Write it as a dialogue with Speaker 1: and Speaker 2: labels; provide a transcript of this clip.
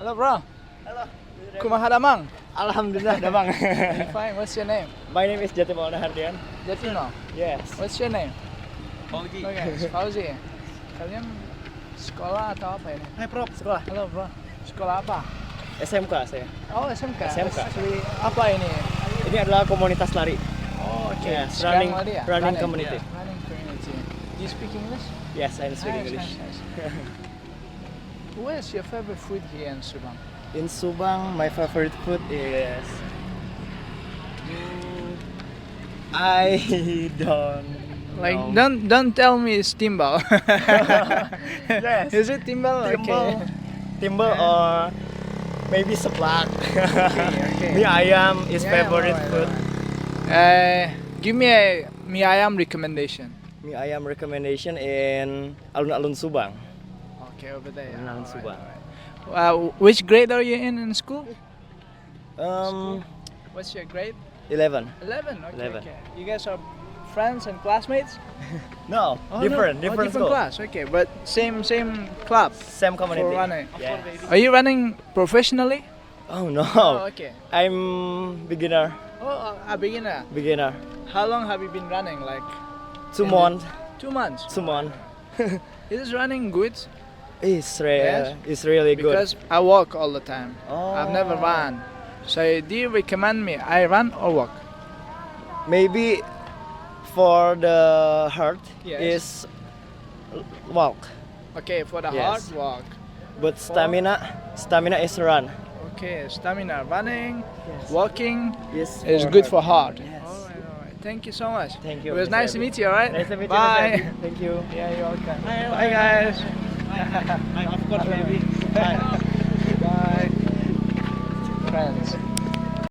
Speaker 1: Hello, bro.
Speaker 2: Halo.
Speaker 1: Kumaha damang?
Speaker 2: Alhamdulillah, Damang.
Speaker 1: Fine. What's your name?
Speaker 2: My name is Jatimawna Hardian.
Speaker 1: Jatino.
Speaker 2: Yes.
Speaker 1: What's your name?
Speaker 2: Fauzi.
Speaker 1: Okay, Fauzi. Kalian sekolah atau apa ini?
Speaker 2: Hai, Prof. Sekolah.
Speaker 1: Halo, bro. Sekolah apa?
Speaker 2: SMK saya.
Speaker 1: Oh, SMK.
Speaker 2: SMK.
Speaker 1: Actually, apa ini?
Speaker 2: Ini adalah komunitas lari.
Speaker 1: Oh, oke.
Speaker 2: Yes,
Speaker 1: Sekarang
Speaker 2: running-
Speaker 1: lari ya?
Speaker 2: running community.
Speaker 1: Yeah, running community. Do you speak English?
Speaker 2: Yes, I speak
Speaker 1: Nice,
Speaker 2: English.
Speaker 1: nice, nice. Where's your favorite food here in Subang?
Speaker 2: In Subang, my favorite food is I don't
Speaker 1: Like,
Speaker 2: know.
Speaker 1: don't tell me it's timbal.
Speaker 2: Yes.
Speaker 1: Is it timbal?
Speaker 2: Timbal,
Speaker 1: Okay.
Speaker 2: timbal or maybe seblak.
Speaker 1: okay.
Speaker 2: Mie ayam is
Speaker 1: Yeah,
Speaker 2: favorite
Speaker 1: alright,
Speaker 2: food.
Speaker 1: Give me a mie ayam recommendation.
Speaker 2: Mie ayam recommendation in alun-alun Subang.
Speaker 1: Okay, over there.
Speaker 2: Alun-alun
Speaker 1: Alright,
Speaker 2: Subang.
Speaker 1: alright. Which grade are you in school? What's your grade?
Speaker 2: 11.
Speaker 1: 11. Okay,
Speaker 2: 11.
Speaker 1: okay. You guys are friends and classmates?
Speaker 2: No,
Speaker 1: Oh,
Speaker 2: different,
Speaker 1: no.
Speaker 2: different
Speaker 1: different
Speaker 2: school.
Speaker 1: class. Okay, but same club
Speaker 2: Same community.
Speaker 1: for running.
Speaker 2: Yes.
Speaker 1: Are you running professionally?
Speaker 2: Oh no,
Speaker 1: Oh, okay.
Speaker 2: I'm beginner.
Speaker 1: Oh, a beginner.
Speaker 2: Beginner.
Speaker 1: How long have you been running? Like
Speaker 2: 2
Speaker 1: In
Speaker 2: months.
Speaker 1: 2 months.
Speaker 2: 2 months.
Speaker 1: Is running good? Yes.
Speaker 2: It's really good.
Speaker 1: Because I walk all the time.
Speaker 2: Oh.
Speaker 1: I've never run. So do you recommend me I run or walk?
Speaker 2: Maybe for the heart
Speaker 1: Yes.
Speaker 2: is walk,
Speaker 1: Okay, for the
Speaker 2: Yes.
Speaker 1: hard walk.
Speaker 2: but stamina is run.
Speaker 1: Okay, stamina running, walking
Speaker 2: Yes,
Speaker 1: is good for heart.
Speaker 2: Yes.
Speaker 1: Alright. Thank you so much.
Speaker 2: Thank you.
Speaker 1: It was
Speaker 2: Mr.
Speaker 1: nice to
Speaker 2: Abby.
Speaker 1: meet you, alright?
Speaker 2: Nice to meet you. Mr.
Speaker 1: Bye.
Speaker 2: Abby. Thank you.
Speaker 1: Yeah, you're welcome.
Speaker 2: Bye,
Speaker 1: Bye guys.
Speaker 2: Of course, baby. Bye.